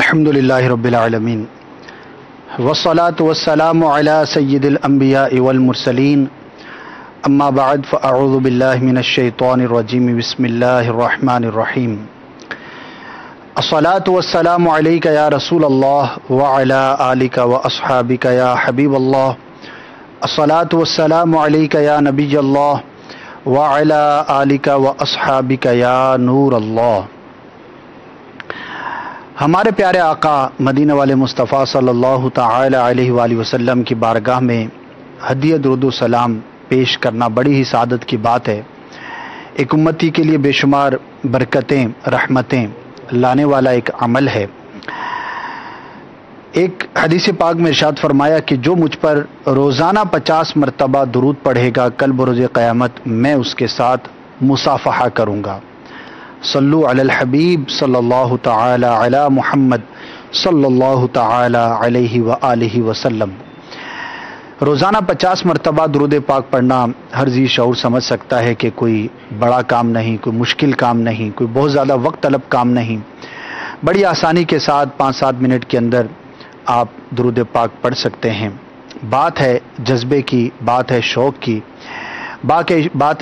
الحمدللہ رب العالمین والصلاة والسلام علی سید الانبیاء والمرسلین اما بعد فاعوذ باللہ من الشیطان الرجیم بسم اللہ الرحمن الرحیم الصلاة والسلام علیک یا رسول اللہ وعلی آلک واصحابک یا حبیب اللہ الصلاة والسلام علیک یا نبی اللہ وعلی آلک واصحابک یا نور اللہ۔ ہمارے پیارے آقا مدینہ والے مصطفیٰ صلی اللہ تعالی علیہ وآلہ وسلم کی بارگاہ میں ہدیہ درود و سلام پیش کرنا بڑی ہی سعادت کی بات ہے۔ ایک امتی کے لیے بے شمار برکتیں رحمتیں لانے والا ایک عمل ہے۔ ایک حدیث پاک میں ارشاد فرمایا کہ جو مجھ پر روزانہ 50 مرتبہ درود پڑھے گا کل بروز قیامت میں اس کے ساتھ مصافحہ کروں گا۔ صلو علی الحبیب صلی اللہ تعالی علی محمد صلی اللہ تعالی علیہ وآلہ وسلم۔ روزانہ 50 مرتبہ درود پاک پڑھنا ہر ذی شعور سمجھ سکتا ہے کہ کوئی بڑا کام نہیں، کوئی مشکل کام نہیں، کوئی بہت زیادہ وقت طلب کام نہیں۔ بڑی آسانی کے ساتھ 5-7 منٹ کے اندر آپ درود پاک پڑھ سکتے ہیں۔ بات ہے جذبے کی، بات ہے شوق کی، بات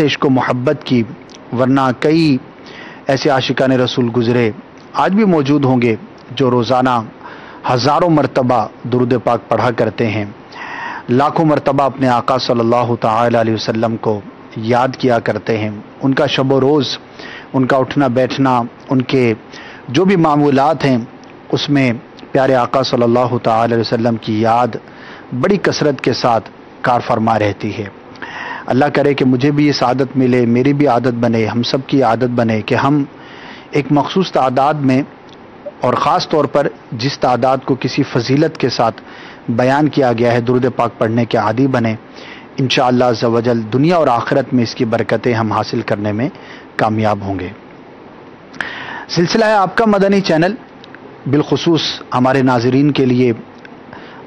ہے عشق و محبت کی، ورنہ کئی ایسے عاشقان رسول گزرے آج بھی موجود ہوں گے جو روزانہ ہزاروں مرتبہ درود پاک پڑھا کرتے ہیں، لاکھوں مرتبہ اپنے آقا صلی اللہ تعالی علیہ وسلم کو یاد کیا کرتے ہیں۔ ان کا شب و روز، ان کا اٹھنا بیٹھنا، ان کے جو بھی معمولات ہیں اس میں پیارے آقا صلی اللہ تعالی علیہ وسلم کی یاد بڑی کثرت کے ساتھ کار فرما رہتی ہے۔ اللہ کرے کہ مجھے بھی یہ سعادت ملے، میری بھی عادت بنے، ہم سب کی عادت بنے کہ ہم ایک مخصوص تعداد میں، اور خاص طور پر جس تعداد کو کسی فضیلت کے ساتھ بیان کیا گیا ہے، درود پاک پڑھنے کے عادی بنے۔ انشاءاللہ عز و جل دنیا اور آخرت میں اس کی برکتیں ہم حاصل کرنے میں کامیاب ہوں گے۔ سلسلہ ہے آپ کا مدنی چینل، بالخصوص ہمارے ناظرین کے لیے،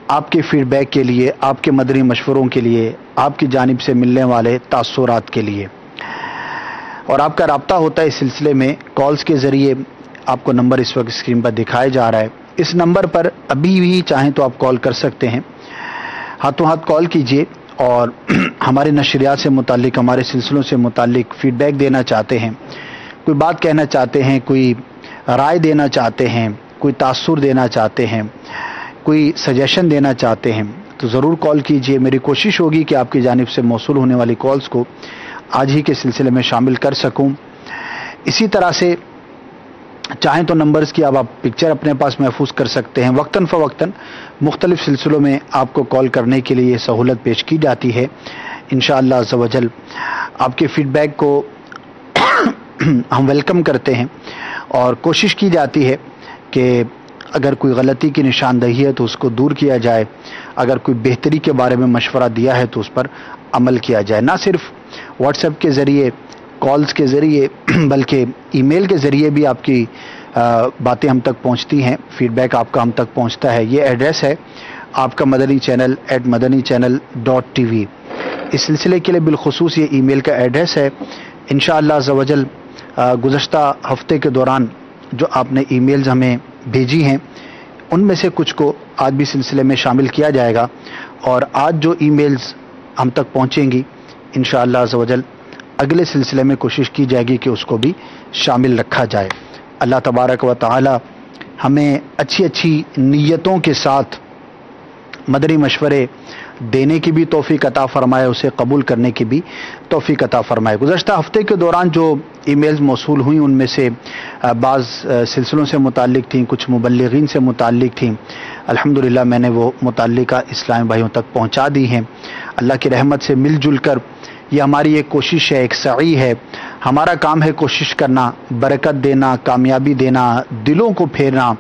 آپ کے فیڈ بیک کے لیے، آپ کے مدنی مشوروں کے لیے، آپ کی جانب سے ملنے والے تاثرات کے لیے، اور آپ کا رابطہ ہوتا ہے اس سلسلے میں کالز کے ذریعے۔ آپ کو نمبر اس وقت اسکرین پر دکھایا جا رہا ہے، اس نمبر پر ابھی بھی چاہیں تو آپ کال کر سکتے ہیں، ہاتھوں ہاتھ کال کیجئے، اور ہمارے نشریات سے متعلق، ہمارے سلسلوں سے متعلق فیڈ بیک دینا چاہتے ہیں، کوئی بات کہنا چاہتے ہیں، کوئی رائے دینا چاہتے ہیں، کوئی تاثر دینا چاہتے ہیں، کوئی سجیشن دینا چاہتے ہیں تو ضرور کال کیجئے۔ میری کوشش ہوگی کہ آپ کی جانب سے موصول ہونے والی کالز کو آج ہی کے سلسلے میں شامل کر سکوں۔ اسی طرح سے چاہیں تو نمبرز کی اب آپ پکچر اپنے پاس محفوظ کر سکتے ہیں۔ وقتاً فوقتاً مختلف سلسلوں میں آپ کو کال کرنے کے لیے یہ سہولت پیش کی جاتی ہے۔ انشاءاللہ عز و جل آپ کے فیڈ بیک کو ہم ویلکم کرتے ہیں، اور کوشش کی جاتی ہے کہ اگر کوئی غلطی کی نشاندہی ہے تو اس کو دور کیا جائے، اگر کوئی بہتری کے بارے میں مشورہ دیا ہے تو اس پر عمل کیا جائے۔ نہ صرف واٹس ایپ کے ذریعے، کالز کے ذریعے، بلکہ ای میل کے ذریعے بھی آپ کی باتیں ہم تک پہنچتی ہیں، فیڈ بیک آپ کا ہم تک پہنچتا ہے۔ یہ ایڈریس ہے آپ کا مدنی چینل @madanichannel.tv۔ اس سلسلے کے لیے بالخصوص یہ ای میل کا ایڈریس ہے۔ انشاءاللہ عز و جل گزشتہ ہفتے کے دوران جو آپ نے ای میلز ہمیں بھیجی ہیں ان میں سے کچھ کو آج بھی سلسلے میں شامل کیا جائے گا، اور آج جو ای میلز ہم تک پہنچیں گی انشاءاللہ عز و جل اگلے سلسلے میں کوشش کی جائے گی کہ اس کو بھی شامل رکھا جائے۔ اللہ تبارک و تعالی ہمیں اچھی اچھی نیتوں کے ساتھ مدنی مشورے دینے کی بھی توفیق عطا فرمائے، اسے قبول کرنے کی بھی توفیق عطا فرمائے۔ گزشتہ ہفتے کے دوران جو ای میلز موصول ہوئیں ان میں سے بعض سلسلوں سے متعلق تھیں، کچھ مبلغین سے متعلق تھیں۔ الحمدللہ میں نے وہ متعلقہ اسلامی بھائیوں تک پہنچا دی ہیں۔ اللہ کی رحمت سے مل جل کر یہ ہماری ایک کوشش ہے، ایک سعی ہے، ہمارا کام ہے کوشش کرنا، برکت دینا، کامیابی دینا، دلوں کو پھیرنا۔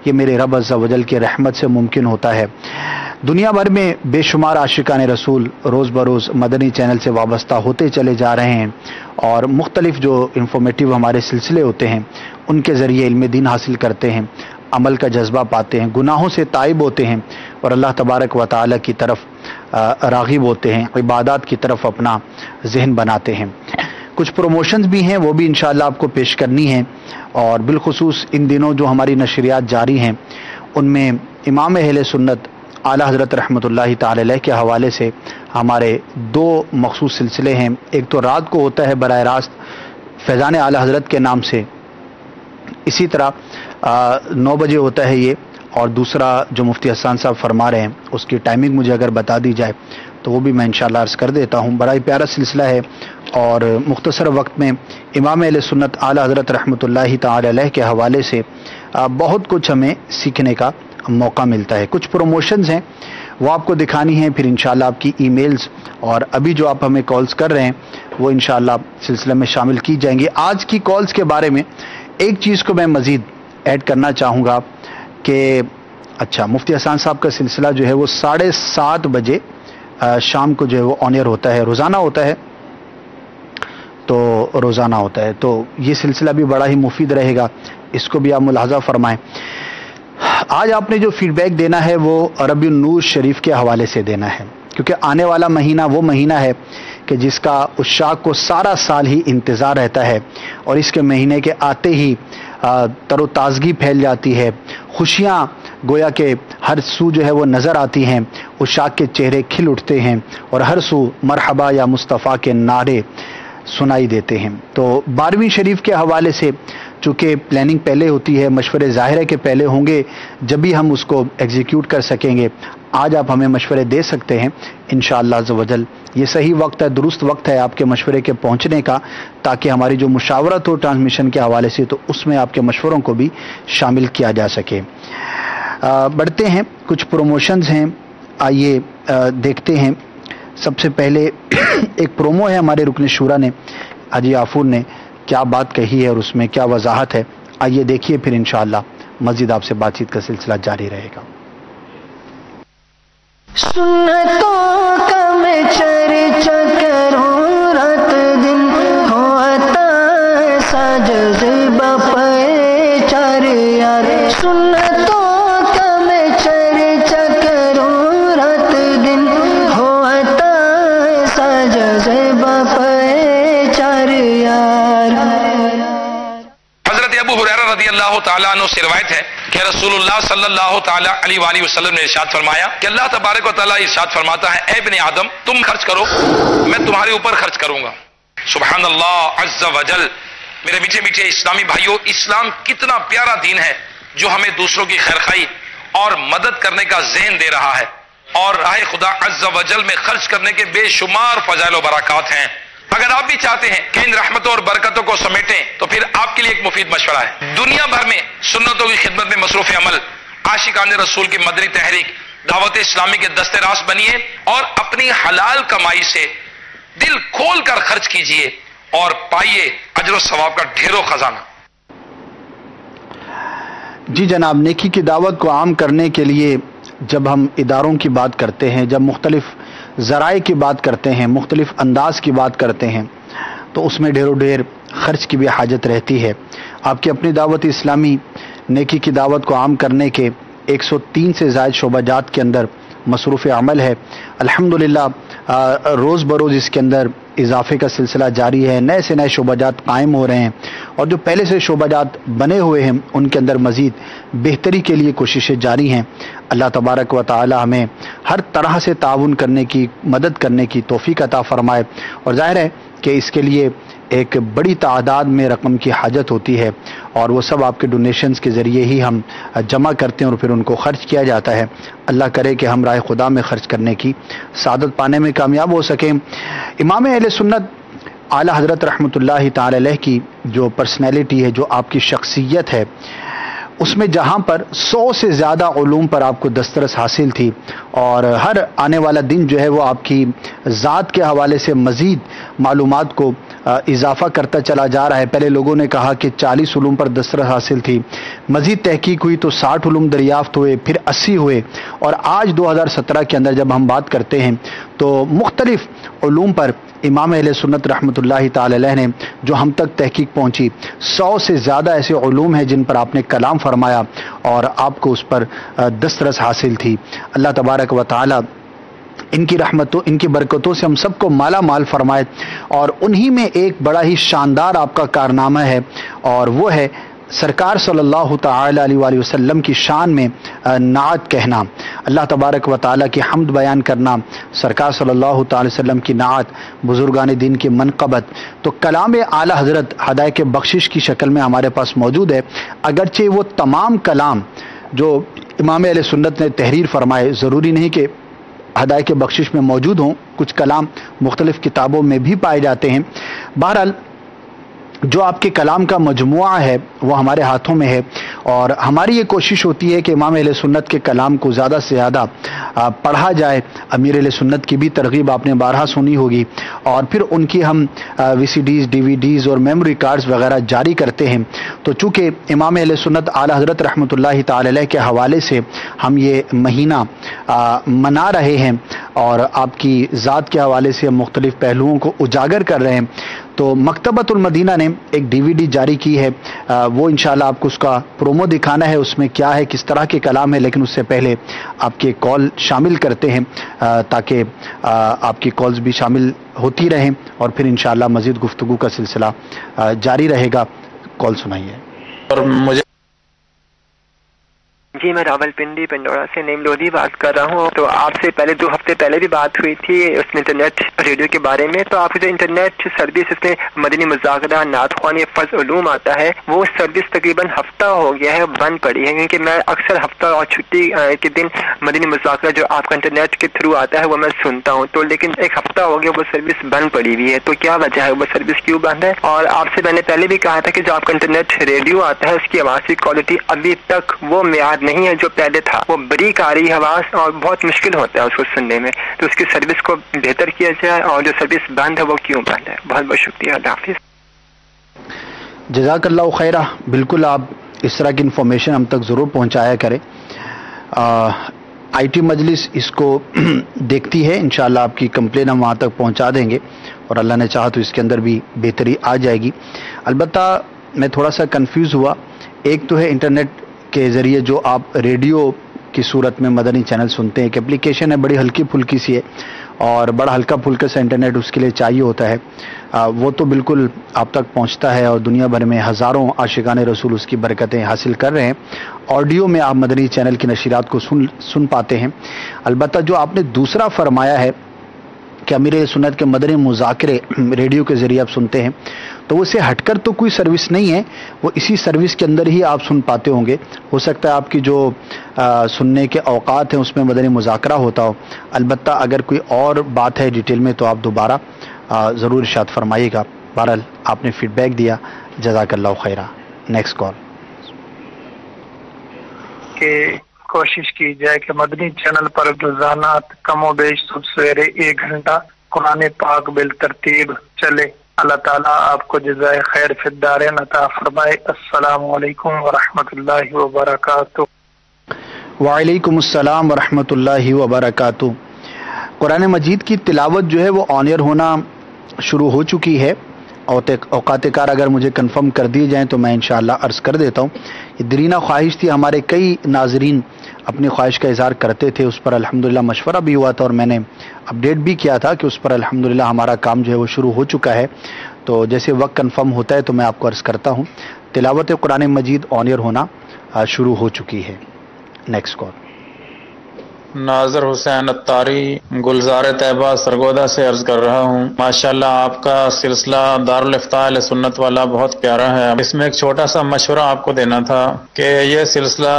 یہ میرے رب عز و جل کی رحمت سے ممکن ہوتا ہے۔ دنیا بھر میں بے شمار عاشقان رسول روز بروز مدنی چینل سے وابستہ ہوتے چلے جا رہے ہیں، اور مختلف جو انفارمیٹیو ہمارے سلسلے ہوتے ہیں ان کے ذریعے علم دین حاصل کرتے ہیں، عمل کا جذبہ پاتے ہیں، گناہوں سے تائب ہوتے ہیں، اور اللہ تبارک و تعالی کی طرف راغب ہوتے ہیں، عبادات کی طرف اپنا ذہن بناتے ہیں۔ کچھ پروموشنز بھی ہیں، وہ بھی انشاءاللہ آپ کو پیش کرنی ہیں، اور بالخصوص ان دنوں جو ہماری نشریات جاری ہیں ان میں امام اہل سنت اعلیٰ حضرت رحمۃ اللہ تعالی علیہ کے حوالے سے ہمارے دو مخصوص سلسلے ہیں. ایک تو رات کو ہوتا ہے براہ راست فیضان اعلیٰ حضرت کے نام سے، اسی طرح 9 بجے ہوتا ہے یہ، اور دوسرا جو مفتی حسان صاحب فرما رہے ہیں اس کی ٹائمنگ مجھے اگر بتا دی جائے تو وہ بھی میں انشاءاللہ عرض کر دیتا ہوں. بڑا ہی پیارا سلسلہ ہے اور مختصر وقت میں امام اہل سنت اعلیٰ حضرت رحمۃ اللہ تعالی علیہ کے حوالے سے بہت کچھ ہمیں سیکھنے کا موقع ملتا ہے. کچھ پروموشنز ہیں وہ آپ کو دکھانی ہیں، پھر انشاءاللہ آپ کی ای میلز اور ابھی جو آپ ہمیں کالز کر رہے ہیں وہ انشاءاللہ سلسلے میں شامل کی جائیں گی. آج کی کالز کے بارے میں ایک چیز کو میں مزید ایڈ کرنا چاہوں گا کہ اچھا مفتی حسان صاحب کا سلسلہ جو ہے وہ 7:30 بجے شام کو جو ہے وہ آن ایئر ہوتا ہے، روزانہ ہوتا ہے، تو یہ سلسلہ بھی بڑا ہی مفید رہے گا، اس کو بھی آپ ملاحظہ فرمائیں. آج آپ نے جو فیڈ بیک دینا ہے وہ ربیع النور شریف کے حوالے سے دینا ہے، کیونکہ آنے والا مہینہ وہ مہینہ ہے کہ جس کا عشاق کو سارا سال ہی انتظار رہتا ہے، اور اس کے مہینے کے آتے ہی تر و تازگی پھیل جاتی ہے، خوشیاں گویا کہ ہر سو جو ہے وہ نظر آتی ہیں، عشاق کے چہرے کھل اٹھتے ہیں اور ہر سو مرحبا یا مصطفیٰ کے نعرے سنائی دیتے ہیں. تو 12ویں شریف کے حوالے سے چونکہ پلاننگ پہلے ہوتی ہے، مشورے ظاہر ہے کہ پہلے ہوں گے جب ہی ہم اس کو ایگزیکیوٹ کر سکیں گے. آج آپ ہمیں مشورے دے سکتے ہیں انشاءاللہ عز و جل. یہ صحیح وقت ہے، درست وقت ہے آپ کے مشورے کے پہنچنے کا، تاکہ ہماری جو مشاورت ہو ٹرانسمیشن کے حوالے سے تو اس میں آپ کے مشوروں کو بھی شامل کیا جا سکے. بڑھتے ہیں، کچھ پروموشنز ہیں، آئیے دیکھتے ہیں. سب سے پہلے ایک پرومو ہے ہمارے رکن شورا نے، حاجی عافور نے کیا بات کہی ہے اور اس میں کیا وضاحت ہے، آئیے دیکھیے، پھر انشاءاللہ مزید آپ سے بات چیت کا سلسلہ جاری رہے گا. سنتوں کا میں چرچا کروں رات دن، ہوتا ایسا جذبہ پہچار یار. سنتوں کا میں چرچا کروں رات دن، ہوتا ایسا جذبہ پہچار یار. حضرت ابو ہریرہ رضی اللہ تعالیٰ عنہ سے روایت ہے کہ رسول اللہ صلی اللہ تعالیٰ علیہ وآلہ وسلم نے ارشاد فرمایا کہ اللہ تبارک و تعالیٰ ارشاد فرماتا ہے، اے ابن آدم تم خرچ کرو، میں تمہارے اوپر خرچ کروں گا. سبحان اللہ عز و جل. میرے میٹھے میٹھے اسلامی بھائیوں، اسلام کتنا پیارا دین ہے جو ہمیں دوسروں کی خیرخواہی اور مدد کرنے کا ذہن دے رہا ہے، اور راہ خدا عز و جل میں خرچ کرنے کے بے شمار فضائل و برکات ہیں. اگر آپ بھی چاہتے ہیں کہ ان رحمتوں اور برکتوں کو سمیٹیں تو پھر آپ کے لیے ایک مفید مشورہ ہے. دنیا بھر میں سنتوں کی خدمت میں مصروف عمل عاشقان رسول کی مدنی تحریک دعوت اسلامی کے دست راست بنیے اور اپنی حلال کمائی سے دل کھول کر خرچ کیجئے اور پائیے اجر و ثواب کا ڈھیروں خزانہ. جی جناب، نیکی کی دعوت کو عام کرنے کے لیے جب ہم اداروں کی بات کرتے ہیں، جب مختلف ذرائع کی بات کرتے ہیں، مختلف انداز کی بات کرتے ہیں، تو اس میں ڈھیروں ڈھیر خرچ کی بھی حاجت رہتی ہے. آپ کی اپنی دعوت اسلامی نیکی کی دعوت کو عام کرنے کے 103 سے زائد شعبہ جات کے اندر مصروف عمل ہے. الحمدللہ روز بروز اس کے اندر اضافے کا سلسلہ جاری ہے، نئے سے نئے شعبہ جات قائم ہو رہے ہیں، اور جو پہلے سے شعبہ جات بنے ہوئے ہیں ان کے اندر مزید بہتری کے لیے کوششیں جاری ہیں. اللہ تبارک و تعالی ہمیں ہر طرح سے تعاون کرنے کی، مدد کرنے کی توفیق عطا فرمائے. اور ظاہر ہے کہ اس کے لیے ایک بڑی تعداد میں رقم کی حاجت ہوتی ہے، اور وہ سب آپ کے ڈونیشنز کے ذریعے ہی ہم جمع کرتے ہیں اور پھر ان کو خرچ کیا جاتا ہے. اللہ کرے کہ ہم راہ خدا میں خرچ کرنے کی سعادت پانے میں کامیاب ہو سکیں. امام اہل سنت اعلیٰ حضرت رحمۃ اللہ تعالی علیہ کی جو پرسنالٹی ہے، جو آپ کی شخصیت ہے، اس میں جہاں پر 100 سے زیادہ علوم پر آپ کو دسترس حاصل تھی، اور ہر آنے والا دن جو ہے وہ آپ کی ذات کے حوالے سے مزید معلومات کو اضافہ کرتا چلا جا رہا ہے. پہلے لوگوں نے کہا کہ 40 علوم پر دسترس حاصل تھی، مزید تحقیق ہوئی تو 60 علوم دریافت ہوئے، پھر 80 ہوئے، اور آج 2017 کے اندر جب ہم بات کرتے ہیں تو مختلف علوم پر امام اہل سنت رحمۃ اللہ تعالی علیہ نے جو ہم تک تحقیق پہنچی، 100 سے زیادہ ایسے علوم ہیں جن پر آپ نے کلام فرمایا اور آپ کو اس پر دسترس حاصل تھی. اللہ تبارک و تعالی ان کی رحمتوں، ان کی برکتوں سے ہم سب کو مالا مال فرمائے. اور انہی میں ایک بڑا ہی شاندار آپ کا کارنامہ ہے، اور وہ ہے سرکار صلی اللہ تعالی علیہ وآلہ وسلم کی شان میں نعت کہنا، اللہ تبارک و تعالیٰ کی حمد بیان کرنا، سرکار صلی اللہ تعالی وسلم کی نعت، بزرگان دین کی منقبت، تو کلام اعلیٰ حضرت ہدایت بخشش کی شکل میں ہمارے پاس موجود ہے۔ اگرچہ وہ تمام کلام جو امام اہل سنت نے تحریر فرمائے ضروری نہیں کہ ہدایت بخشش میں موجود ہوں، کچھ کلام مختلف کتابوں میں بھی پائے جاتے ہیں۔ بہرحال جو آپ کے کلام کا مجموعہ ہے وہ ہمارے ہاتھوں میں ہے، اور ہماری یہ کوشش ہوتی ہے کہ امام اہل سنت کے کلام کو زیادہ سے زیادہ پڑھا جائے۔ امیر اہل سنت کی بھی ترغیب آپ نے بارہا سنی ہوگی، اور پھر ان کی ہم وی سی ڈیز، ڈی وی ڈیز اور میموری کارڈز وغیرہ جاری کرتے ہیں۔ تو چونکہ امام اہل سنت اعلیٰ حضرت رحمۃ اللہ تعالی علیہ کے حوالے سے ہم یہ مہینہ منا رہے ہیں، اور آپ کی ذات کے حوالے سے ہم مختلف پہلوؤں کو اجاگر کر رہے ہیں، تو مکتبۃ المدینہ نے ایک ڈی وی ڈی جاری کی ہے، وہ انشاءاللہ آپ کو اس کا پرومو دکھانا ہے، اس میں کیا ہے، کس طرح کے کلام ہے، لیکن اس سے پہلے آپ کے کال شامل کرتے ہیں تاکہ آپ کی کالز بھی شامل ہوتی رہیں، اور پھر انشاءاللہ مزید گفتگو کا سلسلہ جاری رہے گا۔ کال سنائیے۔ اور مجھے جی میں راول پنڈی پنڈورا سے نیم لودھی بات کر رہا ہوں۔ تو آپ سے پہلے 2 ہفتے پہلے بھی بات ہوئی تھی اس میں انٹرنیٹ ریڈیو کے بارے میں، تو آپ جو انٹرنیٹ سروس اس میں مدنی مذاکرہ، نعت خوانی، فضل علوم آتا ہے، وہ سروس تقریباً ہفتہ ہو گیا ہے، بند پڑی ہے، کیونکہ میں اکثر ہفتہ اور چھٹی کے دن مدنی مذاکرہ جو آپ کا انٹرنیٹ کے تھرو آتا ہے وہ میں سنتا ہوں، تو لیکن ایک ہفتہ ہو گیا وہ سروس بند پڑی ہوئی ہے، تو کیا وجہ ہے، وہ سروس کیوں بند ہے؟ اور آپ سے میں نے پہلے بھی کہا تھا کہ جو آپ کا انٹرنیٹ ریڈیو آتا ہے اس کی آواز کی کوالٹی ابھی تک وہ معیار نہیں ہے جو پہلے تھا، وہ بریک آ رہی ہے آواز، اور بہت مشکل ہوتا ہے اس کو سننے میں، تو اس کی سروس کو بہتر کیا جائے، اور جو سروس بند ہے وہ کیوں بند ہے؟ بہت بہت شکریہ، اللہ حافظ۔ جزاک اللہ خیرہ۔ بالکل آپ اس طرح کی انفارمیشن ہم تک ضرور پہنچایا کریں، آئی ٹی مجلس اس کو دیکھتی ہے، انشاءاللہ آپ کی کمپلین ہم وہاں تک پہنچا دیں گے، اور اللہ نے چاہا تو اس کے اندر بھی بہتری آ جائے گی۔ البتہ میں تھوڑا سا کنفیوز ہوا، ایک تو ہے انٹرنیٹ کے ذریعے جو آپ ریڈیو کی صورت میں مدنی چینل سنتے ہیں، ایک اپلیکیشن ہے، بڑی ہلکی پھلکی سی ہے، اور بڑا ہلکا پھلکا سا انٹرنیٹ اس کے لیے چاہیے ہوتا ہے، وہ تو بالکل آپ تک پہنچتا ہے، اور دنیا بھر میں ہزاروں عاشقان رسول اس کی برکتیں حاصل کر رہے ہیں۔ آڈیو میں آپ مدنی چینل کی نشریات کو سن پاتے ہیں۔ البتہ جو آپ نے دوسرا فرمایا ہے کہ امیر سنت کے مدنی مذاکرے ریڈیو کے ذریعے آپ سنتے ہیں، تو وہ سے ہٹ کر تو کوئی سروس نہیں ہے، وہ اسی سروس کے اندر ہی آپ سن پاتے ہوں گے۔ ہو سکتا ہے آپ کی جو سننے کے اوقات ہیں اس میں مدنی مذاکرہ ہوتا ہو، البتہ اگر کوئی اور بات ہے ڈیٹیل میں تو آپ دوبارہ ضرور ارشاد فرمائیے گا۔ بہرحال آپ نے فیڈ بیک دیا، جزاک اللہ خیرہ۔ Next call. کہ کوشش کی جائے کہ مدنی چینل پر روزانہ کم و بیش صبح سویرے 1 گھنٹہ قرآن پاک بالترتیب چلے۔ اللہ تعالیٰ آپ کو جزائے خیر فی الدارین عطا فرمائے۔ السلام علیکم ورحمۃ اللہ وبرکاتہ۔ وعلیکم السلام ورحمۃ اللہ وبرکاتہ۔ قرآن مجید کی تلاوت جو ہے وہ آن ایئر ہونا شروع ہو چکی ہے، اوقات کار اگر مجھے کنفرم کر دیے جائیں تو میں انشاءاللہ عرض کر دیتا ہوں۔ یہ درینہ خواہش تھی، ہمارے کئی ناظرین اپنی خواہش کا اظہار کرتے تھے، اس پر الحمدللہ مشورہ بھی ہوا تھا، اور میں نے اپڈیٹ بھی کیا تھا کہ اس پر الحمدللہ ہمارا کام جو ہے وہ شروع ہو چکا ہے۔ تو جیسے وقت کنفرم ہوتا ہے تو میں آپ کو عرض کرتا ہوں، تلاوت قرآن مجید آن ایئر ہونا شروع ہو چکی ہے۔ Next call. ناظر حسین اتاری گلزار طیبہ سرگودا سے عرض کر رہا ہوں۔ ماشاءاللہ آپ کا سلسلہ دارالافتاء اہل سنت والا بہت پیارا ہے، اس میں ایک چھوٹا سا مشورہ آپ کو دینا تھا کہ یہ سلسلہ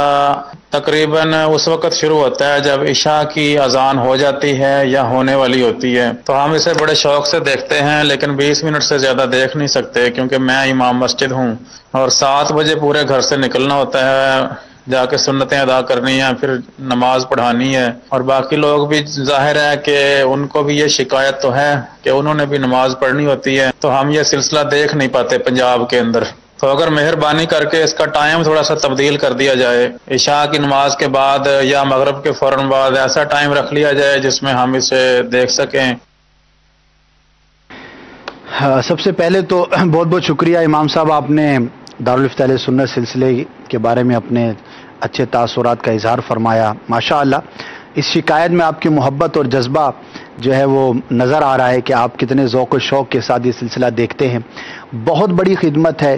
تقریباً اس وقت شروع ہوتا ہے جب عشاء کی اذان ہو جاتی ہے یا ہونے والی ہوتی ہے، تو ہم اسے بڑے شوق سے دیکھتے ہیں، لیکن 20 منٹ سے زیادہ دیکھ نہیں سکتے کیونکہ میں امام مسجد ہوں، اور 7 بجے پورے گھر سے نکلنا ہوتا ہے، جا کے سنتیں ادا کرنی ہیں، پھر نماز پڑھانی ہے، اور باقی لوگ بھی ظاہر ہے کہ ان کو بھی یہ شکایت تو ہے کہ انہوں نے بھی نماز پڑھنی ہوتی ہے، تو ہم یہ سلسلہ دیکھ نہیں پاتے پنجاب کے اندر۔ تو اگر مہربانی کر کے اس کا ٹائم تھوڑا سا تبدیل کر دیا جائے، عشاء کی نماز کے بعد یا مغرب کے فوراً بعد ایسا ٹائم رکھ لیا جائے جس میں ہم اسے دیکھ سکیں۔ سب سے پہلے تو بہت بہت شکریہ امام صاحب، آپ نے دارالافتاء اہل سنت سلسلے کے بارے میں اپنے اچھے تاثرات کا اظہار فرمایا۔ ماشاءاللہ اس شکایت میں آپ کی محبت اور جذبہ جو ہے وہ نظر آ رہا ہے کہ آپ کتنے ذوق و شوق کے ساتھ یہ سلسلہ دیکھتے ہیں۔ بہت بڑی خدمت ہے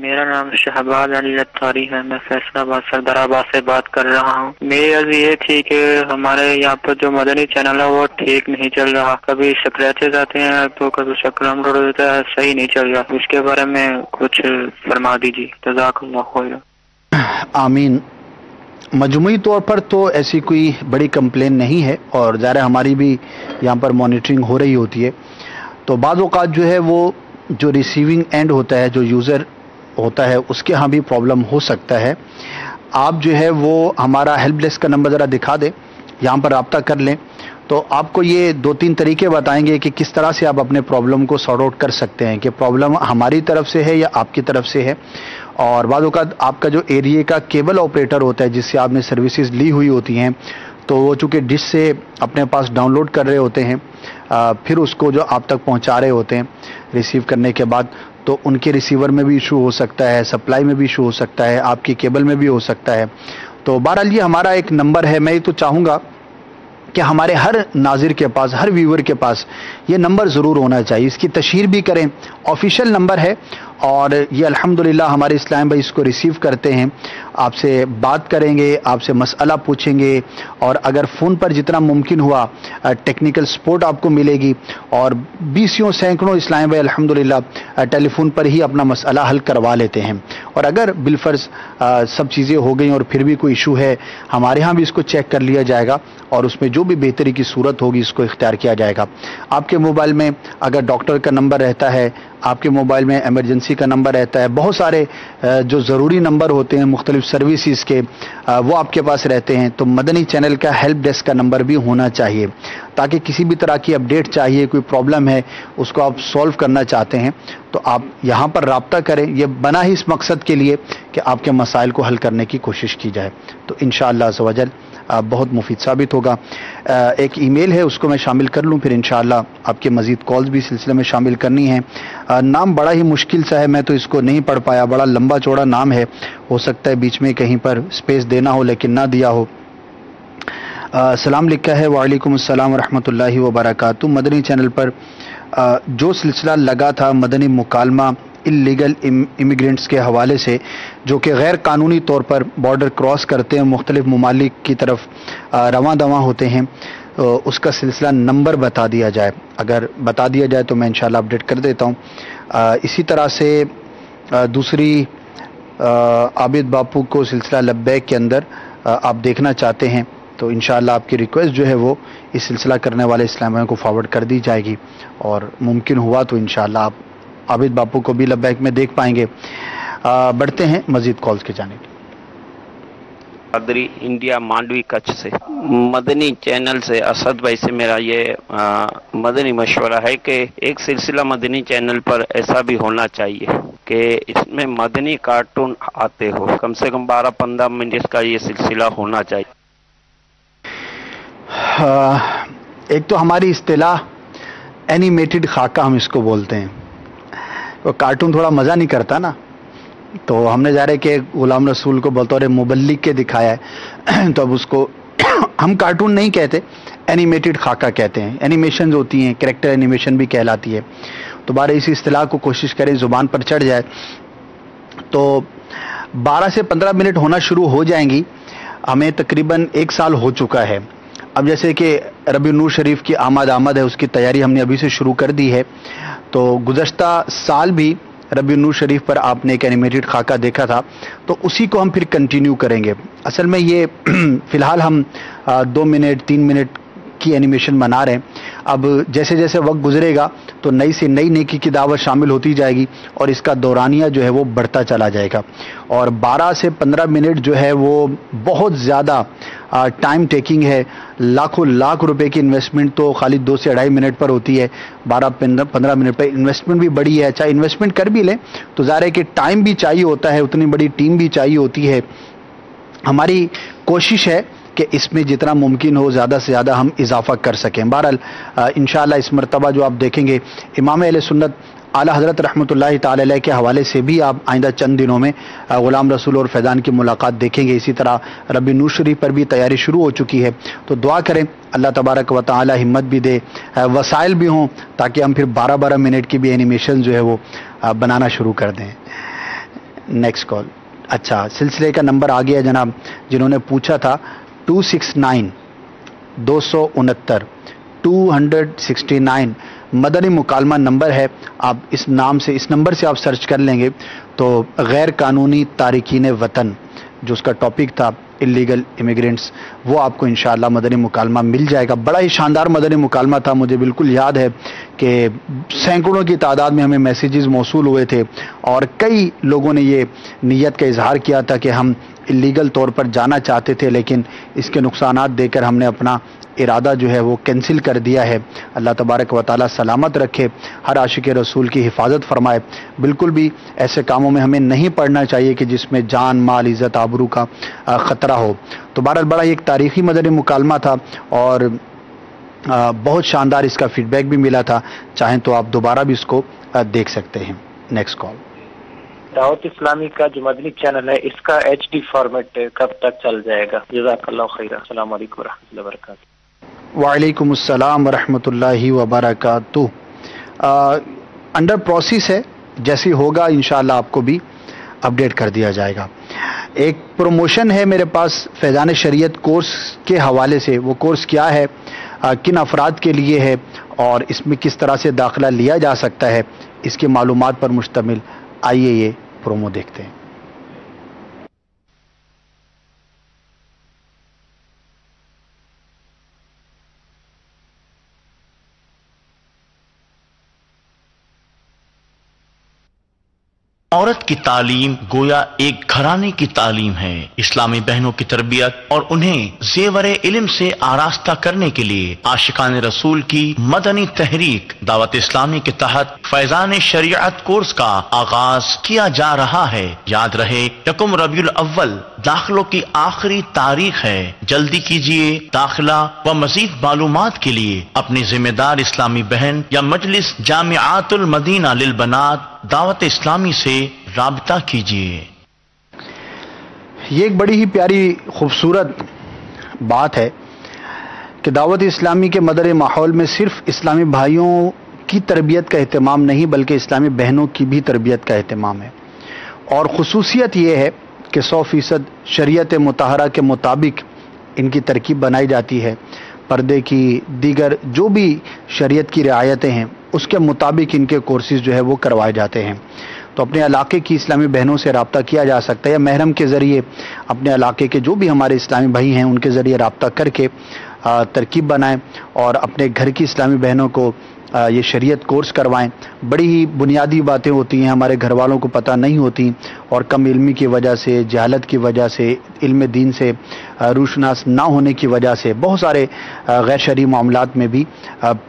میرا نام شہباز علی اتاری ہے، میں فیصلہ آباد سردار آباد سے بات کر رہا ہوں۔ میری عرض یہ تھی کہ ہمارے یہاں پر جو مدنی چینل ہے وہ ٹھیک نہیں چل رہا، کبھی اسکریچز آتے ہیں تو کبھی شکرم روڈ ہوتا ہے، صحیح نہیں چل رہا، اس کے بارے میں کچھ فرما دیجیے، جزاک اللہ خیر۔ آمین۔ مجموعی طور پر تو ایسی کوئی بڑی کمپلین نہیں ہے، اور ظاہر ہے ہماری بھی یہاں پر مانیٹرنگ ہو رہی ہوتی ہے، تو بعض اوقات جو ہے وہ جو ریسیونگ اینڈ ہوتا ہے، جو یوزر ہوتا ہے، اس کے ہاں بھی پرابلم ہو سکتا ہے۔ آپ جو ہے وہ ہمارا ہیلپ ڈیسک کا نمبر ذرا دکھا دیں، یہاں پر رابطہ کر لیں، تو آپ کو یہ 2-3 طریقے بتائیں گے کہ کس طرح سے آپ اپنے پرابلم کو سارٹ آؤٹ کر سکتے ہیں، کہ پرابلم ہماری طرف سے ہے یا آپ کی طرف سے ہے۔ اور بعض اوقات آپ کا جو ایریے کا کیبل آپریٹر ہوتا ہے جس سے آپ نے سروسز لی ہوئی ہوتی ہیں، تو وہ چونکہ ڈش سے اپنے پاس ڈاؤن لوڈ کر رہے ہوتے ہیں، پھر اس کو جو آپ تک پہنچا رہے ہوتے ہیں ریسیو کرنے کے بعد، تو ان کے ریسیور میں بھی ایشو ہو سکتا ہے، سپلائی میں بھی ایشو ہو سکتا ہے، آپ کی کیبل میں بھی ہو سکتا ہے۔ تو بہرحال یہ ہمارا ایک نمبر ہے، میں یہ تو چاہوں گا کہ ہمارے ہر ناظر کے پاس، ہر ویور کے پاس یہ نمبر ضرور ہونا چاہیے، اس کی تشہیر بھی کریں، آفیشیل نمبر ہے، اور یہ الحمدللہ ہمارے اسلام بھائی اس کو ریسیو کرتے ہیں، آپ سے بات کریں گے، آپ سے مسئلہ پوچھیں گے، اور اگر فون پر جتنا ممکن ہوا ٹیکنیکل سپورٹ آپ کو ملے گی، اور 20 سینکڑوں اسلام بھائی الحمدللہ ٹیلی فون پر ہی اپنا مسئلہ حل کروا لیتے ہیں۔ اور اگر بالفرض سب چیزیں ہو گئیں اور پھر بھی کوئی ایشو ہے، ہمارے ہاں بھی اس کو چیک کر لیا جائے گا، اور اس میں جو بھی بہتری کی صورت ہوگی اس کو اختیار کیا جائے گا۔ آپ کے موبائل میں اگر ڈاکٹر کا نمبر رہتا ہے، آپ کے موبائل میں ایمرجنسی کا نمبر رہتا ہے، بہت سارے جو ضروری نمبر ہوتے ہیں مختلف سروسز کے، وہ آپ کے پاس رہتے ہیں، تو مدنی چینل کا ہیلپ ڈیسک کا نمبر بھی ہونا چاہیے، تاکہ کسی بھی طرح کی اپڈیٹ چاہیے، کوئی پرابلم ہے اس کو آپ سولو کرنا چاہتے ہیں تو آپ یہاں پر رابطہ کریں۔ یہ بنا ہی اس مقصد کے لیے کہ آپ کے مسائل کو حل کرنے کی کوشش کی جائے، تو انشاءاللہ عز و جل بہت مفید ثابت ہوگا۔ ایک ای میل ہے، اس کو میں شامل کر لوں، پھر انشاءاللہ آپ کے مزید کالز بھی سلسلے میں شامل کرنی ہیں۔ نام بڑا ہی مشکل سا ہے، میں تو اس کو نہیں پڑھ پایا، بڑا لمبا چوڑا نام ہے، ہو سکتا ہے بیچ میں کہیں پر سپیس دینا ہو لیکن نہ دیا ہو۔ سلام لکھا ہے، وعلیکم السلام ورحمۃ اللہ وبرکاتہ۔ مدنی چینل پر جو سلسلہ لگا تھا مدنی مکالمہ اللیگل امیگرینٹس کے حوالے سے، جو کہ غیر قانونی طور پر بارڈر کراس کرتے ہیں، مختلف ممالک کی طرف رواں دواں ہوتے ہیں، اس کا سلسلہ نمبر بتا دیا جائے۔ اگر بتا دیا جائے تو میں انشاءاللہ اپڈیٹ کر دیتا ہوں۔ اسی طرح سے دوسری عابد باپو کو سلسلہ لبیک کے اندر آپ دیکھنا چاہتے ہیں تو انشاءاللہ آپ کی ریکویسٹ جو ہے وہ اس سلسلہ کرنے والے اسلامیوں کو فارورڈ کر دی جائے گی، اور ممکن ہوا تو انشاءاللہ آپ عابد باپو کو بھی لبیک میں دیکھ پائیں گے۔ بڑھتے ہیں مزید کالز کی جانب۔ قادری انڈیا مانڈوی کچھ سے، مدنی چینل سے اسد بھائی سے میرا یہ مدنی مشورہ ہے کہ ایک سلسلہ مدنی چینل پر ایسا بھی ہونا چاہیے کہ اس میں مدنی کارٹون آتے ہو، کم سے کم 12-15 منٹ کا یہ سلسلہ ہونا چاہیے۔ ایک تو ہماری اصطلاح اینیمیٹڈ خاکہ ہم اس کو بولتے ہیں، وہ کارٹون تھوڑا مزہ نہیں کرتا نا، تو ہم نے ظاہر ہے کہ غلام رسول کو بطور مبلغ کے دکھایا ہے، تو اب اس کو ہم کارٹون نہیں کہتے، اینیمیٹڈ خاکہ کہتے ہیں۔ اینیمیشنز ہوتی ہیں، کریکٹر اینیمیشن بھی کہلاتی ہے، تو بارے اسی اصطلاح کو کوشش کریں زبان پر چڑھ جائے تو 12 سے 15 منٹ ہونا شروع ہو جائیں گی۔ ہمیں تقریباً 1 سال ہو چکا ہے، اب جیسے کہ ربیع النور شریف کی آمد ہے، اس کی تیاری ہم نے ابھی سے شروع کر دی ہے، تو گزشتہ سال بھی ربیع النور شریف پر آپ نے ایک اینیمیٹڈ خاکہ دیکھا تھا، تو اسی کو ہم پھر کنٹینیو کریں گے۔ اصل میں یہ فی الحال ہم 2 منٹ 3 منٹ کی اینیمیشن بنا رہے ہیں، اب جیسے جیسے وقت گزرے گا تو نئی سے نئی نیکی کی دعوت شامل ہوتی جائے گی، اور اس کا دورانیہ جو ہے وہ بڑھتا چلا جائے گا، اور 12 سے 15 منٹ جو ہے وہ بہت زیادہ ٹائم ٹیکنگ ہے۔ لاکھ روپے کی انویسٹمنٹ تو خالی 2 سے 2.5 منٹ پر ہوتی ہے، 12-15 منٹ پر انویسٹمنٹ بھی بڑی ہے۔ اچھا انویسٹمنٹ کر بھی لیں تو ظاہر ہے کہ ٹائم بھی چاہیے ہوتا ہے، اتنی بڑی ٹیم بھی چاہیے ہوتی ہے۔ ہماری کوشش ہے کہ اس میں جتنا ممکن ہو زیادہ سے زیادہ ہم اضافہ کر سکیں۔ بہرحال انشاءاللہ اس مرتبہ جو آپ دیکھیں گے امام اہل سنت اعلیٰ حضرت رحمۃ اللہ تعالی علیہ کے حوالے سے بھی آپ آئندہ چند دنوں میں غلام رسول اور فیضان کی ملاقات دیکھیں گے۔ اسی طرح ربیع النور شریف پر بھی تیاری شروع ہو چکی ہے، تو دعا کریں اللہ تبارک و تعالی ہمت بھی دے، وسائل بھی ہوں، تاکہ ہم پھر 12 منٹ کی بھی اینیمیشن جو ہے وہ بنانا شروع کر دیں۔ Next call. اچھا, سلسلے کا نمبر آ گیا جناب, جنہوں نے پوچھا تھا 269 مدنی مکالمہ نمبر ہے. آپ اس نمبر سے آپ سرچ کر لیں گے تو غیر قانونی تارکین وطن جو اس کا ٹاپک تھا اللیگل امیگرینٹس, وہ آپ کو انشاءاللہ مدنی مکالمہ مل جائے گا. بڑا ہی شاندار مدنی مکالمہ تھا. مجھے بالکل یاد ہے کہ سینکڑوں کی تعداد میں ہمیں میسیجز موصول ہوئے تھے اور کئی لوگوں نے یہ نیت کا اظہار کیا تھا کہ ہم اللیگل طور پر جانا چاہتے تھے, لیکن اس کے نقصانات دے کر ہم نے اپنا ارادہ جو ہے وہ کینسل کر دیا ہے. اللہ تبارک و تعالی سلامت رکھے, ہر عاشق رسول کی حفاظت فرمائے. بالکل بھی ایسے کاموں میں ہمیں نہیں پڑنا چاہیے کہ جس میں جان, مال, عزت, آبرو کا خطرہ ہو. تو بہرحال بڑا ایک تاریخی مدنی مکالمہ تھا اور بہت شاندار اس کا فیڈ بیک بھی ملا تھا. چاہیں تو آپ دوبارہ بھی اس کو دیکھ سکتے ہیں. Next call. دعوت اسلامی کا جو مدنی چینل ہے اس کا HD فارمیٹ کب تک چل جائے گا؟ جزاک اللہ خیر. السلام علیکم ورحمۃ اللہ وبرکاتہ. وعلیکم السلام ورحمۃ اللہ وبرکاتہ. انڈر پروسیس ہے, جیسی ہوگا انشاءاللہ آپ کو بھی اپڈیٹ کر دیا جائے گا. ایک پروموشن ہے میرے پاس فیضان شریعت کورس کے حوالے سے. وہ کورس کیا ہے, کن افراد کے لیے ہے اور اس میں کس طرح سے داخلہ لیا جا سکتا ہے, اس کی معلومات پر مشتمل. آئیے یہ پرومو دیکھتے ہیں. عورت کی تعلیم گویا ایک گھرانے کی تعلیم ہے. اسلامی بہنوں کی تربیت اور انہیں زیور علم سے آراستہ کرنے کے لیے عاشقان رسول کی مدنی تحریک دعوت اسلامی کے تحت فیضان شریعت کورس کا آغاز کیا جا رہا ہے. یاد رہے 1 ربیع الاول داخلوں کی آخری تاریخ ہے. جلدی کیجیے. داخلہ و مزید معلومات کے لیے اپنی ذمہ دار اسلامی بہن یا مجلس جامعات المدینہ للبنات دعوت اسلامی سے رابطہ کیجیے. یہ ایک بڑی ہی پیاری خوبصورت بات ہے کہ دعوت اسلامی کے مدر ماحول میں صرف اسلامی بھائیوں کی تربیت کا اہتمام نہیں بلکہ اسلامی بہنوں کی بھی تربیت کا اہتمام ہے. اور خصوصیت یہ ہے کہ 100% شریعت مطہرہ کے مطابق ان کی ترکیب بنائی جاتی ہے. پردے کی دیگر جو بھی شریعت کی رعایتیں ہیں اس کے مطابق ان کے کورسز جو ہے وہ کروائے جاتے ہیں. تو اپنے علاقے کی اسلامی بہنوں سے رابطہ کیا جا سکتا ہے یا محرم کے ذریعے اپنے علاقے کے جو بھی ہمارے اسلامی بھائی ہیں ان کے ذریعے رابطہ کر کے ترکیب بنائیں اور اپنے گھر کی اسلامی بہنوں کو یہ شریعت کورس کروائیں. بڑی ہی بنیادی باتیں ہوتی ہیں, ہمارے گھر والوں کو پتہ نہیں ہوتی اور کم علمی کی وجہ سے, جہالت کی وجہ سے, علم دین سے روشناس نہ ہونے کی وجہ سے بہت سارے غیر شرعی معاملات میں بھی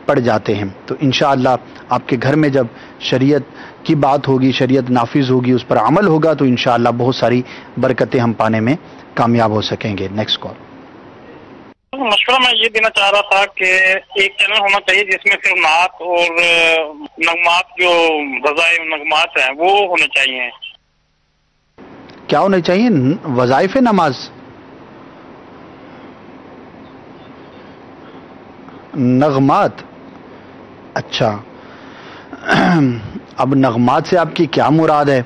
پڑ جاتے ہیں. تو انشاءاللہ آپ کے گھر میں جب شریعت کی بات ہوگی, شریعت نافذ ہوگی, اس پر عمل ہوگا تو انشاءاللہ بہت ساری برکتیں ہم پانے میں کامیاب ہو سکیں گے. Next call. مشورہ میں یہ دینا چاہ رہا تھا کہ ایک چینل ہونا چاہیے جس میں صرف نعت اور نغمات جو وظائف نغمات ہیں وہ ہونے چاہیے. کیا ہونے چاہیے؟ وظائف نماز. نغمات. اچھا, اب نغمات سے آپ کی کیا مراد ہے؟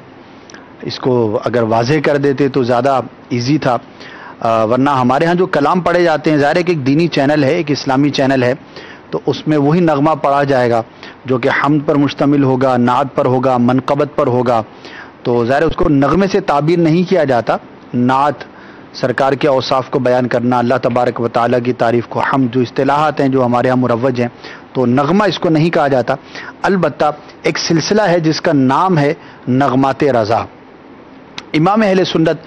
اس کو اگر واضح کر دیتے تو زیادہ ایزی تھا, ورنہ ہمارے ہاں جو کلام پڑھے جاتے ہیں ظاہر ہے کہ ایک دینی چینل ہے, ایک اسلامی چینل ہے, تو اس میں وہی نغمہ پڑھا جائے گا جو کہ حمد پر مشتمل ہوگا, نعت پر ہوگا, منقبت پر ہوگا. تو ظاہر ہے اس کو نغمے سے تعبیر نہیں کیا جاتا. نعت سرکار کے اوصاف کو بیان کرنا, اللہ تبارک و تعالیٰ کی تعریف کو, حمد جو اصطلاحات ہیں جو ہمارے ہاں مروج ہیں, تو نغمہ اس کو نہیں کہا جاتا. البتہ ایک سلسلہ ہے جس کا نام ہے نغمات رضا. امام اہل سنت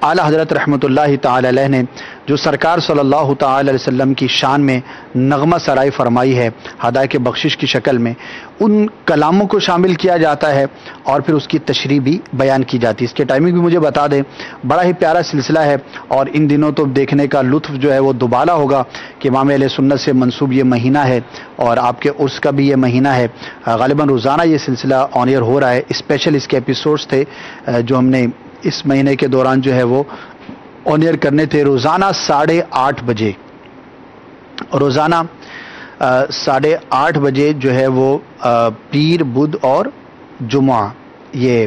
اعلیٰ حضرت رحمۃ اللہ تعالی علیہ نے جو سرکار صلی اللہ تعالی علیہ وسلم کی شان میں نغمہ سرائی فرمائی ہے ہدایہ کے بخشش کی شکل میں, ان کلاموں کو شامل کیا جاتا ہے اور پھر اس کی تشریح بھی بیان کی جاتی ہے. اس کے ٹائمنگ بھی مجھے بتا دیں, بڑا ہی پیارا سلسلہ ہے اور ان دنوں تو دیکھنے کا لطف جو ہے وہ دوبالا ہوگا کہ امام اہل سنت سے منسوب یہ مہینہ ہے اور آپ کے عرس کا بھی یہ مہینہ ہے. غالباً روزانہ یہ سلسلہ آن ایئر ہو رہا ہے. اسپیشل اس کے ایپیسوڈز تھے جو ہم نے اس مہینے کے دوران جو ہے وہ آن ایئر کرنے تھے. روزانہ 8:30 بجے, روزانہ 8:30 بجے جو ہے وہ پیر, بدھ اور جمعہ یہ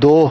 2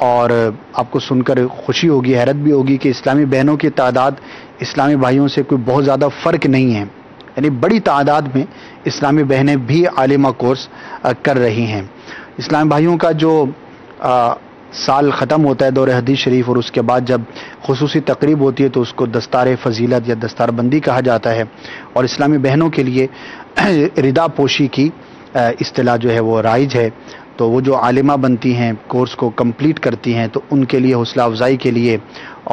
اور آپ کو سن کر خوشی ہوگی، حیرت بھی ہوگی کہ اسلامی بہنوں کی تعداد اسلامی بھائیوں سے کوئی بہت زیادہ فرق نہیں ہے، یعنی بڑی تعداد میں اسلامی بہنیں بھی عالمہ کورس کر رہی ہیں۔ اسلامی بھائیوں کا جو سال ختم ہوتا ہے دور حدیث شریف، اور اس کے بعد جب خصوصی تقریب ہوتی ہے تو اس کو دستار فضیلت یا دستار بندی کہا جاتا ہے، اور اسلامی بہنوں کے لیے ردا پوشی کی اصطلاح جو ہے وہ رائج ہے۔ تو وہ جو عالمہ بنتی ہیں، کورس کو کمپلیٹ کرتی ہیں، تو ان کے لیے حوصلہ افزائی کے لیے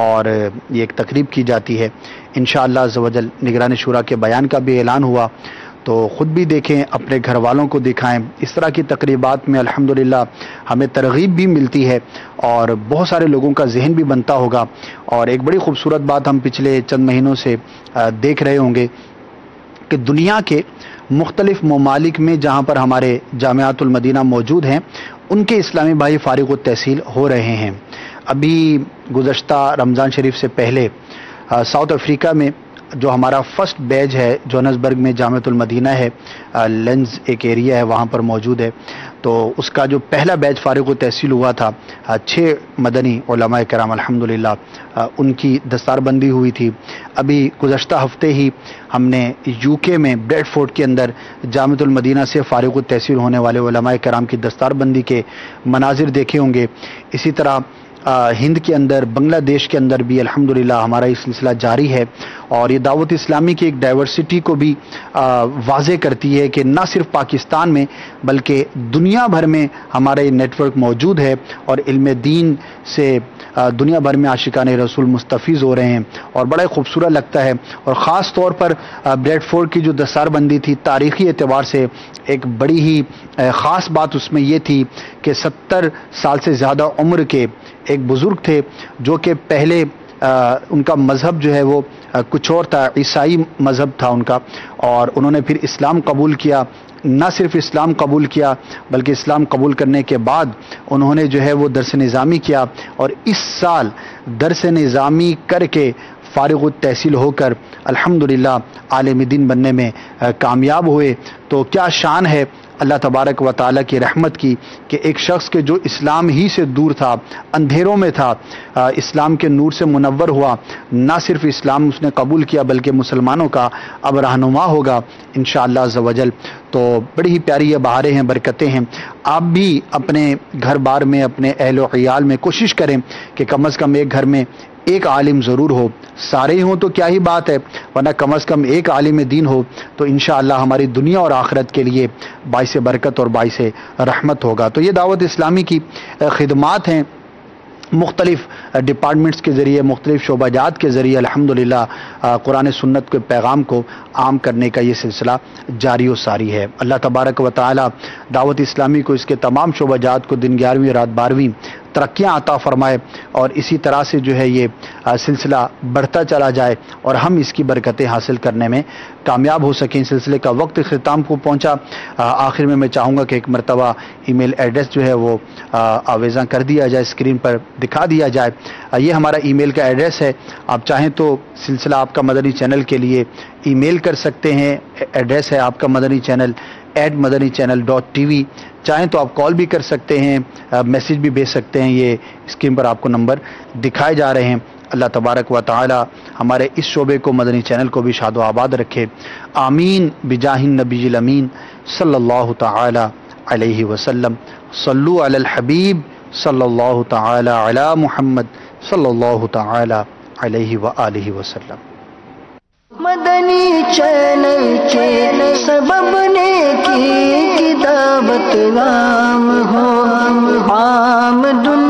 اور یہ ایک تقریب کی جاتی ہے انشاءاللہ عز و جل۔ نگران شورا کے بیان کا بھی اعلان ہوا، تو خود بھی دیکھیں، اپنے گھر والوں کو دکھائیں۔ اس طرح کی تقریبات میں الحمدللہ ہمیں ترغیب بھی ملتی ہے اور بہت سارے لوگوں کا ذہن بھی بنتا ہوگا۔ اور ایک بڑی خوبصورت بات ہم پچھلے چند مہینوں سے دیکھ رہے ہوں گے کہ دنیا کے مختلف ممالک میں جہاں پر ہمارے جامعات المدینہ موجود ہیں، ان کے اسلامی بھائی فارغ التحصیل ہو رہے ہیں۔ ابھی گزشتہ رمضان شریف سے پہلے ساؤتھ افریقہ میں جو ہمارا فرسٹ بیچ ہے، جوہانسبرگ میں جامعۃ المدینہ ہے، لینز ایک ایریا ہے وہاں پر موجود ہے، تو اس کا جو پہلا بیچ فارغ التحصیل ہوا تھا، 6 مدنی علماء کرام الحمدللہ ان کی دستار بندی ہوئی تھی۔ ابھی گزشتہ ہفتے ہی ہم نے یو کے میں بریڈ فورڈ کے اندر جامعۃ المدینہ سے فارغ التحصیل ہونے والے علماء کرام کی دستار بندی کے مناظر دیکھے ہوں گے۔ اسی طرح ہند کے اندر، بنگلہ دیش کے اندر بھی الحمدللہ ہمارا یہ سلسلہ جاری ہے، اور یہ دعوت اسلامی کی ایک ڈائیورسٹی کو بھی واضح کرتی ہے کہ نہ صرف پاکستان میں بلکہ دنیا بھر میں ہمارا یہ نیٹ ورک موجود ہے، اور علم دین سے دنیا بھر میں عاشقان رسول مستفیض ہو رہے ہیں، اور بڑا خوبصورت لگتا ہے۔ اور خاص طور پر بریڈ فورڈ کی جو دستار بندی تھی، تاریخی اعتبار سے ایک بڑی ہی خاص بات اس میں یہ تھی کہ 70 سال سے زیادہ عمر کے ایک بزرگ تھے، جو کہ پہلے ان کا مذہب جو ہے وہ کچھ اور تھا، عیسائی مذہب تھا ان کا، اور انہوں نے پھر اسلام قبول کیا۔ نہ صرف اسلام قبول کیا بلکہ اسلام قبول کرنے کے بعد انہوں نے جو ہے وہ درس نظامی کیا، اور اس سال درس نظامی کر کے فارغ التحصیل ہو کر الحمدللہ عالم دین بننے میں کامیاب ہوئے۔ تو کیا شان ہے اللہ تبارک و تعالیٰ کی رحمت کی کہ ایک شخص کے جو اسلام ہی سے دور تھا، اندھیروں میں تھا، اسلام کے نور سے منور ہوا، نہ صرف اسلام اس نے قبول کیا بلکہ مسلمانوں کا اب رہنما ہوگا انشاءاللہ عز و جل۔ تو بڑی ہی پیاری یہ بہاریں ہیں، برکتیں ہیں۔ آپ بھی اپنے گھر بار میں، اپنے اہل و عیال میں کوشش کریں کہ کم از کم ایک گھر میں ایک عالم ضرور ہو، سارے ہی ہوں تو کیا ہی بات ہے، ورنہ کم از کم ایک عالم دین ہو تو انشاءاللہ ہماری دنیا اور آخرت کے لیے باعث برکت اور باعث رحمت ہوگا۔ تو یہ دعوت اسلامی کی خدمات ہیں، مختلف ڈپارٹمنٹس کے ذریعے، مختلف شعبہ جات کے ذریعے الحمدللہ قرآن سنت کے پیغام کو عام کرنے کا یہ سلسلہ جاری و ساری ہے۔ اللہ تبارک و تعالی دعوت اسلامی کو، اس کے تمام شعبہ جات کو دن 11ویں رات 12ویں ترقیاں عطا فرمائے، اور اسی طرح سے جو ہے یہ سلسلہ بڑھتا چلا جائے اور ہم اس کی برکتیں حاصل کرنے میں کامیاب ہو سکیں۔ سلسلے کا وقت اختتام کو پہنچا۔ آخر میں میں چاہوں گا کہ ایک مرتبہ ای میل ایڈریس جو ہے وہ آویزاں کر دیا جائے، اسکرین پر دکھا دیا جائے۔ یہ ہمارا ای میل کا ایڈریس ہے، آپ چاہیں تو سلسلہ آپ کا مدنی چینل کے لیے ای میل کر سکتے ہیں۔ ایڈریس ہے آپ کا مدنی چینل @madanichannel.tv۔ چاہیں تو آپ کال بھی کر سکتے ہیں، میسج بھی بھیج سکتے ہیں، یہ اسکرین پر آپ کو نمبر دکھائے جا رہے ہیں۔ اللہ تبارک و تعالی ہمارے اس شعبے کو، مدنی چینل کو بھی شاد و آباد رکھے، آمین بجاہ النبی الامین صلی اللہ تعالی علیہ وسلم۔ صلو علی الحبیب صلی اللہ تعالی علی محمد صلی اللہ تعالی علیہ وآلہ وسلم۔ مدنی چینل کے سبب نیکی کی دعوت عام ہو، عام دنیا